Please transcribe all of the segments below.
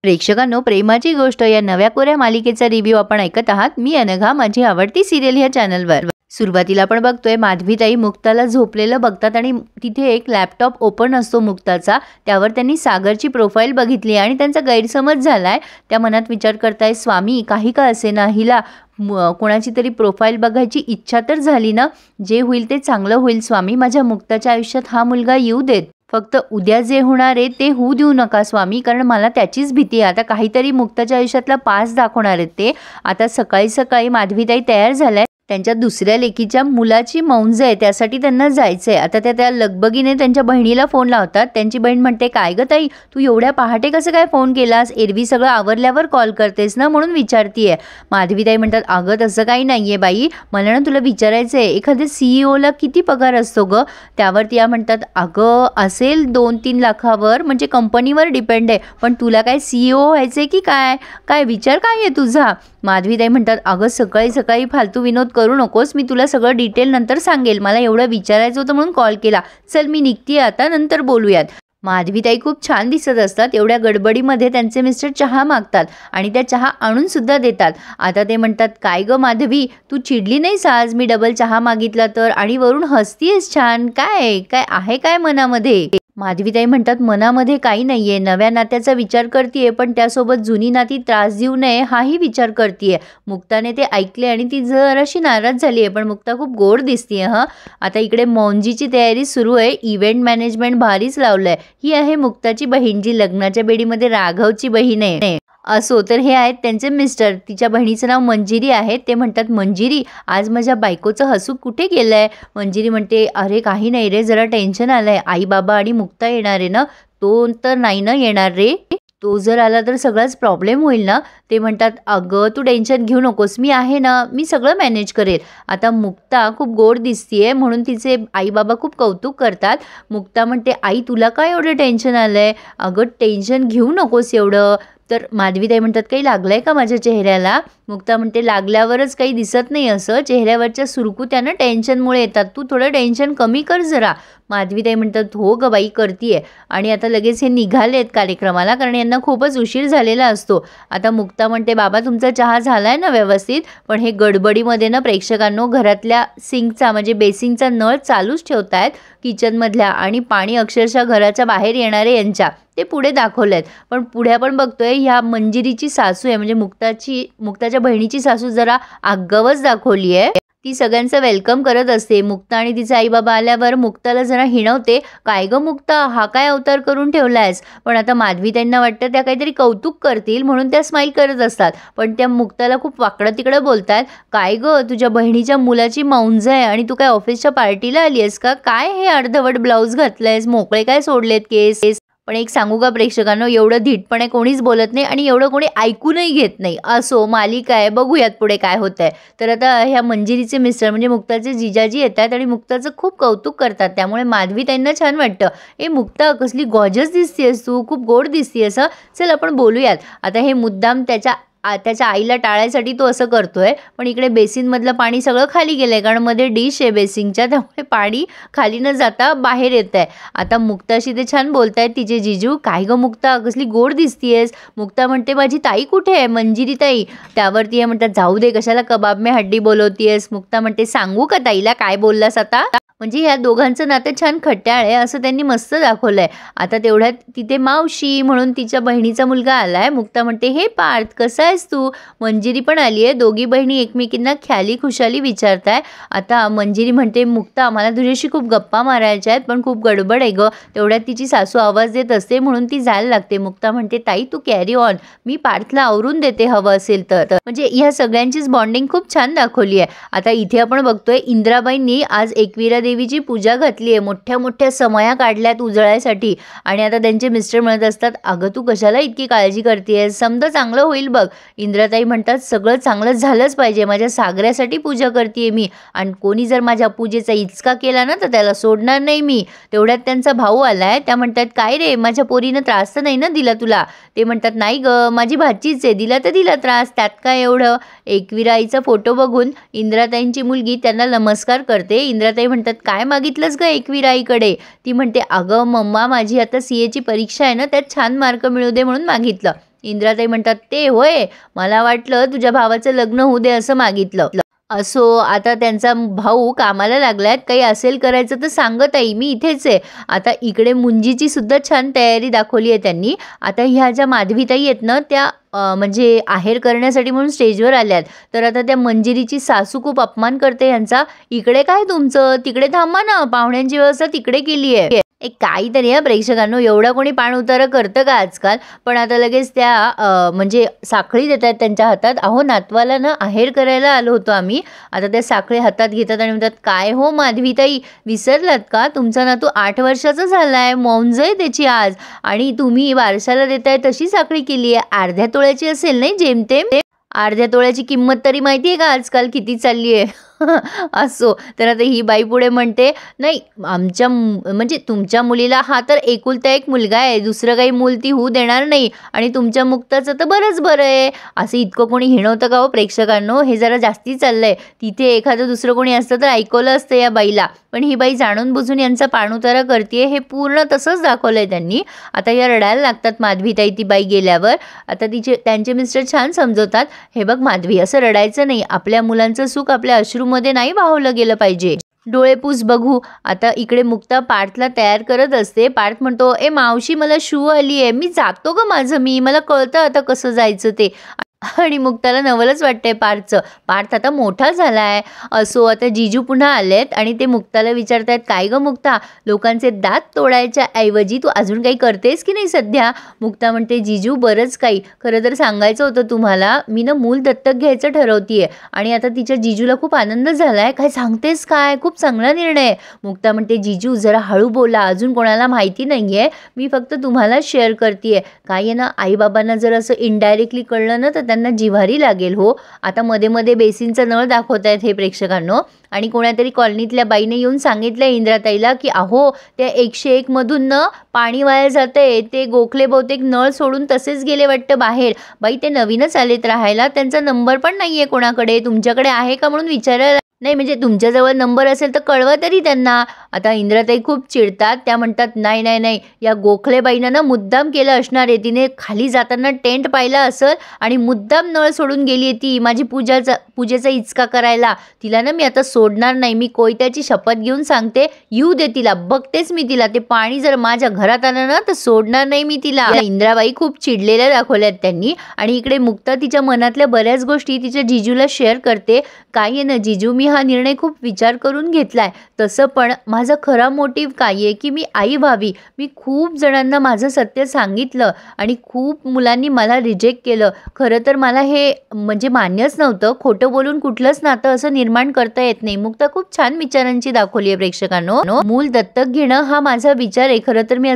प्रेक्षकांनो, प्रेमाची गोष्ट या नव्या कोऱ्या मालिकेचा रिव्ह्यू आपण ऐकत आहात. मी अनघा, माझी आवडती सिरियल ह्या चॅनलवर. सुरुवातीला आपण बघतोय माधवीताई मुक्ताला झोपलेलं बघतात आणि तिथे एक लॅपटॉप ओपन असतो मुक्ताचा. त्यावर त्यांनी सागरची प्रोफाईल बघितली आणि त्यांचा गैरसमज झालाय. त्या मनात विचार करताय, स्वामी काही का असे ना, हिला कोणाची तरी प्रोफाईल बघायची इच्छा तर झाली ना. जे होईल ते चांगलं होईल स्वामी. माझ्या मुक्ताच्या आयुष्यात हा मुलगा येऊ देत. फक्त उद्या जे होणार आहे ते होऊ देऊ नका स्वामी, कारण मला त्याचीच भीती आहे. आता काहीतरी मुक्ताच्या आयुष्यातला पास दाखवणार आहेत ते. आता सकाळी सकाळी माधवीताई तयार झाल्या. त्यांच्या दुसऱ्या लेकीच्या मुलाची मौंज आहे, त्यासाठी त्यांना जायचं आहे. आता त्या लगबगीने त्यांच्या बहिणीला फोन लावतात. त्यांची बहीण म्हणते, काय ग ताई, तू एवढ्या पहाटे कसं काय फोन केलास? एरवी सगळं आवरल्यावर कॉल करतेस ना, म्हणून विचारतीये. माधवीताई म्हणतात, अगं तसं काही नाही आहे बाई, मला ना तुला विचारायचं आहे, एखाद्या CEO किती पगार असतो ग? त्यावरती या म्हणतात, अगं असेल 2-3 लाखावर, म्हणजे कंपनीवर डिपेंड आहे. पण तुला काय CEO व्हायचं आहे की काय? काय विचार काय आहे तुझा? माधवीताई म्हणतात, अगं सकाळी सकाळी फालतू विनोद करू नकोस, मी तुला सगळं डिटेल नंतर सांगेल. मला एवढं विचारायचं होतं म्हणून कॉल केला. चल मी निघतीये आता, नंतर बोलूयात. माधवीताई खूप छान दिसत असतात. एवढ्या गडबडीमध्ये त्यांचे मिस्टर चहा मागतात आणि त्या चहा आणून सुद्धा देतात. आता ते म्हणतात, काय ग माधवी, तू चिडली नाहीस आज मी डबल चहा मागितला तर? आणि वरून हसतीयस छान. काय काय आहे काय मनामध्ये? माधवीताई म्हणतात, मनामध्ये काही नाहीये, नव्या नात्याचा विचार करतीये, पण त्यासोबत जुनी नाती त्रास देऊ नये हाही विचार करतीये. मुक्ताने ते ऐकले आणि ती जराशी नाराज झाली आहे, पण मुक्ता खूप गोड दिसतीये. आता इकडे मौंजीची तयारी सुरू आहे. इव्हेंट मॅनेजमेंट भारीच लावलंय. ही आहे मुक्ताची बहीण, जी लग्नाच्या बेडीमध्ये राघवची बहीण आहे. असो तर हे आहेत त्यांचे मिस्टर. तिच्या बहिणीचं नाव मंजिरी आहे. ते म्हणतात, मंजिरी आज माझ्या बायकोचं हसू कुठे गेलंय? मंजिरी म्हणते, अरे काही नाही रे, जरा टेन्शन आलंय. आई बाबा आणि मुक्ता येणार आहे ना? तो तर नाही ना येणार रे. तो जर आला तर सगळाच प्रॉब्लेम होईल ना. ते म्हणतात, अगं तू टेन्शन घेऊ नकोस, मी आहे ना, मी सगळं मॅनेज करेल. आता मुक्ता खूप गोड दिसतीये म्हणून तिचे आई बाबा खूप कौतुक करतात. मुक्ता म्हणते, आई तुला काय एवढं टेन्शन आलंय? अगं टेन्शन घेऊ नकोस एवढं. तर माधवीताई म्हणतात, काही लागलंय का माझ्या चेहऱ्याला? मुक्ता म्हणते, लागल्यावरच काही दिसत नाही असं, चेहऱ्यावरच्या सुरकुत्यानं टेन्शनमुळे येतात, तू थोडं टेन्शन कमी कर जरा. माधवीताई म्हणतात, हो ग बाई करतीये. आणि आता लगेच हे निघालेत कार्यक्रमाला, कारण यांना खूपच उशीर झालेला असतो. आता मुक्ता म्हणते, बाबा तुमचा चहा झालाय ना व्यवस्थित? पण हे गडबडीमध्ये ना प्रेक्षकांनो घरातल्या सिंकचा म्हणजे बेसिनचा नळ चालूच ठेवतायत किचनमधल्या, आणि पाणी अक्षरशः घराच्या बाहेर येणारे यांच्या ते पुढे दाखवलेत. पण पुढे आपण बघतोय ह्या मंजिरीची सासू आहे, म्हणजे मुक्ताच्या बहिणीची सासू जरा आगवच दाखवली आहे. ती सगळ्यांचं वेलकम करत असते. मुक्ता आणि तिचे आई बाबा आल्यावर मुक्ताला जरा हिणवते, काय ग मुक्ता, हा काय अवतार करून ठेवलायस? पण आता माधवीताईंना वाटतं त्या काहीतरी कौतुक करतील म्हणून त्या स्माईल करत असतात. पण त्या मुक्ताला खूप वाकडं तिकडं बोलतात, काय ग तुझ्या बहिणीच्या मुलाची मौंज आहे आणि तू काय ऑफिसच्या पार्टीला आली आहेस का? काय हे अर्धवट ब्लाऊज घातलंयस, मोकळे काय सोडलेत केस? पण एक सांगू का प्रेक्षकांनो, एवढं धीटपणे कोणीच बोलत नाही आणि एवढं कोणी ऐकूनही घेत नाही. असो, मालिका आहे, बघूयात पुढे काय होतंय. तर आता ह्या मंजिरीचे मिस्टर म्हणजे मुक्ताचे जिजाजी येतात आणि मुक्ताचं खूप कौतुक करतात. त्यामुळे माधवीताईंना छान वाटतं, ए मुक्ता कसली गॉर्जस दिसतेस तू, खूप गोड दिसतेस. चल आपण बोलूयात. आता हे मुद्दाम त्याच्या आईला टाळायसाठी तो असं करतोय. पण इकडे बेसिनमधलं पाणी सगळं खाली गेलंय, कारण मध्ये डिश आहे बेसिनच्या, त्यामुळे पाणी खाली न जाता बाहेर येत आहे. आता मुक्ताशी ते छान बोलतायत तिचे जिजू, काय ग मुक्ता कसली गोड दिसतीयस? मुक्ता म्हणते, माझी ताई कुठे आहे? मंजिरी ताई. त्यावरती हे म्हणतात, जाऊ दे, कशाला कबाब में हड्डी बोलवतीयस? मुक्ता म्हणते, सांगू का ताईला काय बोललास आता? म्हणजे ह्या दोघांचं नातं छान खट्याळ आहे असं त्यांनी मस्त दाखवलंय. आता तेवढ्यात तिथे मावशी म्हणून तिच्या बहिणीचा मुलगा आलाय. मुक्ता म्हणते, हे पार्थ कसा आहेस तू? मंजिरी पण आली आहे. दोघी बहिणी एकमेकींना ख्याली खुशाली विचारताय. आता मंजिरी म्हणते, मुक्ता मला तुझ्याशी खूप गप्पा मारायच्या आहेत, पण खूप गडबड आहे ग. तेवढ्यात तिची सासू आवाज देत असते म्हणून ती जायला लागते. मुक्ता म्हणते, ताई तू कॅरी ऑन, मी पार्थला आवरून देते हवं असेल तर. म्हणजे ह्या सगळ्यांचीच बॉन्डिंग खूप छान दाखवली आहे. आता इथे आपण बघतोय इंद्राबाईंनी आज एकविरा देवीची पूजा घातली आहे. मोठ्या मोठ्या समया काढल्यात उजळायसाठी. आणि आता त्यांचे मिस्टर म्हणत असतात, अगं तू कशाला इतकी काळजी करतेस, समजा चांगलं होईल बघ. इंद्राताई म्हणतात, सगळं चांगलं झालंच पाहिजे, माझ्या सागऱ्यासाठी पूजा करते मी, आणि कोणी जर माझ्या पूजेचा इचका केला ना तर त्याला सोडणार नाही मी. तेवढ्यात त्यांचा भाऊ आलाय. त्या म्हणतात, काय रे माझ्या पोरीनं त्रास तर नाही ना दिला तुला? ते म्हणतात, नाही ग माझी भाचीच आहे, दिला तर दिला त्रास, त्यात काय एवढं. एकविरा आईचा फोटो बघून इंद्राताईंची मुलगी त्यांना नमस्कार करते. इंद्राताई म्हणतात, काय मागितलंस ग एकविरा आईकडे? ती म्हणते, अगं मम्मा माझी आता CA ची परीक्षा आहे ना, त्यात छान मार्क मिळू दे म्हणून मागितलं. इंद्राताई म्हणतात, ते होय, मला वाटलं तुझ्या भावाचं लग्न होऊ दे असं मागितलं. असो, आता त्यांचा भाऊ कामाला लागलाय, काही असेल करायचं तर सांगत आई, मी इथेच आहे. आता इकडे मुंजीची सुद्धा छान तयारी दाखवली आहे त्यांनी. आता ह्या ज्या माधवीताई आहेत ना, त्या म्हणजे आहेर करण्यासाठी म्हणून स्टेजवर आल्यात. तर आता त्या मंजिरीची सासू खूप अपमान करते यांचा. इकडे काय तुमचं, तिकडे थांबा ना, पाहुण्यांची व्यवस्था तिकडे केली आहे. एक काहीतरी प्रेक्षकांनो, एवढा कोणी पाण उतारा करतं का आजकाल. पण आता लगेच त्या म्हणजे साखळी देत आहेत त्यांच्या हातात. अहो, नातवाला ना आहेर करायला आलो होतो आम्ही. आता त्या साखळी हातात घेतात आणि म्हणतात, काय हो माधवीताई, विसरलात का, तुमचा नातू 8 वर्षाचा झालाय, मौंज आहे त्याची आज, आणि तुम्ही वारसाला देताय तशी साखळी केली आहे. अर्ध्या तोळ्याची असेल नाही जेमतेम. अर्ध्या तोळ्याची किंमत तरी माहिती आहे का आजकाल किती चालली आहे. असो, तर आता ही बाई पुढे म्हणते, नाही आमच्या म्हणजे तुमच्या मुलीला हा तर एकुलता एक मुलगा आहे, दुसरं काही मूल ती होऊ देणार नाही, आणि तुमच्या मुक्ताचं तर बरंच बरं आहे. असं इतकं कोणी हिणवतं का हो प्रेक्षकांनो, हे जरा जास्ती चाललंय. तिथे एखादं दुसरं कोणी असतं तर ऐकवलं असतं या बाईला, पण ही बाई जाणून बुजून यांचा पाणउतारा करते. हे पूर्ण तसंच दाखवलंय त्यांनी. आता या रडायला लागतात माधवीताई ती बाई गेल्यावर. आता त्यांचे मिस्टर छान समजवतात, हे बघ माधवी, असं रडायचं नाही, आपल्या मुलांचं सुख आपल्या अश्रूमध्ये नाही वाहवलं गेलं पाहिजे. डोळे पुस बघू. आता इकडे मुक्ता पार्थला तयार करत असते. पार्थ म्हणतो, ए मावशी, मला शू आली आहे, मी जातो ग माझं, मला कळतं आता कसं जायचं ते. आणि मुक्ताला नवलच वाटतंय पार्थचं. पार्थ आता मोठा झालाय. असो, आता जिजू पुन्हा आलेत आणि ते मुक्ताला विचारतायत, काय ग मुक्ता, लोकांचे दात तोडायच्या ऐवजी तू अजून काही करतेस की नाही सध्या. मुक्ता म्हणते, जिजू बरंच काही, खरं तर सांगायचं होतं तुम्हाला, मी ना मूल दत्तक घ्यायचं ठरवतीये. आणि आता तिच्या जिजूला खूप आनंद झालाय. काय सांगतेस काय, खूप चांगला निर्णय. मुक्ता म्हणते, जिजू जरा हळू बोला, अजून कोणाला माहिती नाहीये, मी फक्त तुम्हाला शेअर करते. काय आहे ना, आईबाबांना जर असं इनडायरेक्टली कळलं ना तर त्यांना जिव्हारी लागेल हो. आता मध्ये मध्ये बेसिनचा नळ दाखवत आहेत हे प्रेक्षकांनो. आणि कोणातरी कॉलनीतल्या बाईने येऊन सांगितलं इंद्राताईला की अहो, त्या 101 मधून न पाणी वाया जाते, ते गोखले बहुतेक नळ सोडून तसेच गेले वाटतं बाहेर. बाई, ते नवीनच आलेत राहायला, त्यांचा नंबर पण नाहीये कोणाकडे, तुमच्याकडे आहे का म्हणून विचारायला. नाही म्हणजे तुमच्याजवळ नंबर असेल तर कळवा तरी त्यांना. आता इंद्राताई खूप चिडतात. त्या म्हणतात, नाही नाही नाही, या गोखलेबाईनं ना मुद्दाम केलं असणार आहे, तिने खाली जाताना टेंट पाहिला असेल आणि मुद्दाम नळ सोडून गेली आहे ती माझी पूजेचा इचका करायला. तिला ना मी आता सोडणार नाही, मी कोयत्याची शपथ घेऊन सांगते, येऊ दे तिला, बघतेच मी तिला, ते पाणी जर माझ्या घरात आलं ना तर सोडणार नाही मी तिला. इंद्राबाई खूप चिडलेल्या दाखवल्यात त्यांनी. आणि इकडे मुक्ता तिच्या मनातल्या बऱ्याच गोष्टी तिच्या जिजूला शेअर करते. काय आहे ना जिजू, मी हा निर्णय खूप विचार करून घेतलाय. तसं पण माझा खरा मोटिव्ह काय आहे की मी आई व्हावी. मी खूप जणांना माझं सत्य सांगितलं आणि खूप मुलांनी मला रिजेक्ट केलं. खरं तर मला हे म्हणजे मान्यच नव्हतं, खोटं बोलून कुठलंच नातं असं निर्माण करता येत नाही. मुक्ता खूप छान विचारांची दाखवली आहे प्रेक्षकांनो. मूल दत्तक घेणं हा माझा विचार आहे. खरं तर मी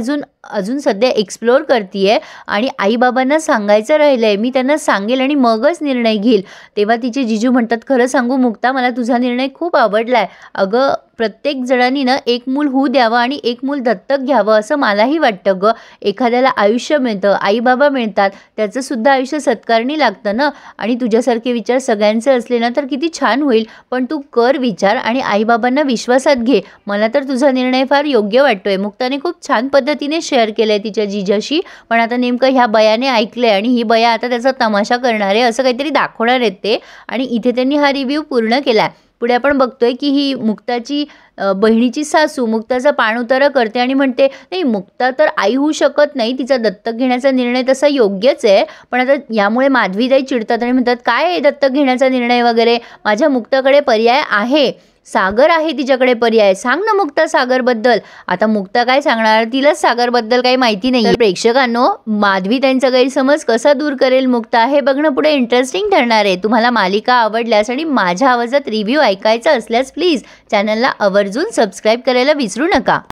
अजून सध्या एक्सप्लोअर करतीये आणि आईबाबांना सांगायचं राहिलंय. मी त्यांना सांगेल आणि मगच निर्णय घेईल. तेव्हा तिचे जिजू म्हणतात, खरं सांगू मुक्ता, मला तुझा निर्णय खूप आवडलाय. अगं, प्रत्येक जणांनी ना एक मूल होऊ द्यावं आणि एक मूल दत्तक घ्यावं असं मलाही वाटतं ग. एखाद्याला आयुष्य मिळतं, आईबाबा मिळतात, त्याचं सुद्धा आयुष्य सत्कारणी लागतं ना. आणि तुझ्यासारखे विचार सगळ्यांचे असले ना तर किती छान होईल. पण तू कर विचार आणि आईबाबांना विश्वासात घे. मला तर तुझा निर्णय फार योग्य वाटतोय. मुक्ताने खूप छान पद्धतीने शेअर केलंय तिच्या जिजाशी. पण आता नेमकं ह्या बयाने ऐकलंय आणि ही बया आता त्याचा तमाशा करणार आहे, असं काहीतरी दाखवणार आहेत ते. आणि इथे त्यांनी हा रिव्ह्यू पूर्ण केलाय. पुढे आपण बघतोय की ही मुक्ताची बहिणीची सासू मुक्ताचा पाणउतारा करते आणि म्हणते, नाही मुक्ता तर आई होऊ शकत नाही, तिचा दत्तक घेण्याचा निर्णय तसा योग्यच आहे. पण आता यामुळे माधवीताई चिडतात आणि म्हणतात, काय आहे दत्तक घेण्याचा निर्णय वगैरे, माझ्या मुक्ताकडे पर्याय आहे, सागर आहे तिच्याकडे पर्याय, सांग ना मुक्ता सागरबद्दल. आता मुक्ता काय सांगणार, तिलाच सागरबद्दल काही माहिती नाही. प्रेक्षकांनो, माधवी त्यांचा गैरसमज कसा दूर करेल मुक्ता हे बघणं पुढे इंटरेस्टिंग ठरणार आहे. तुम्हाला मालिका आवडल्यास आणि माझ्या आवाजात रिव्ह्यू ऐकायचा असल्यास प्लीज चॅनलला आवर्जून सबस्क्राईब करायला विसरू नका.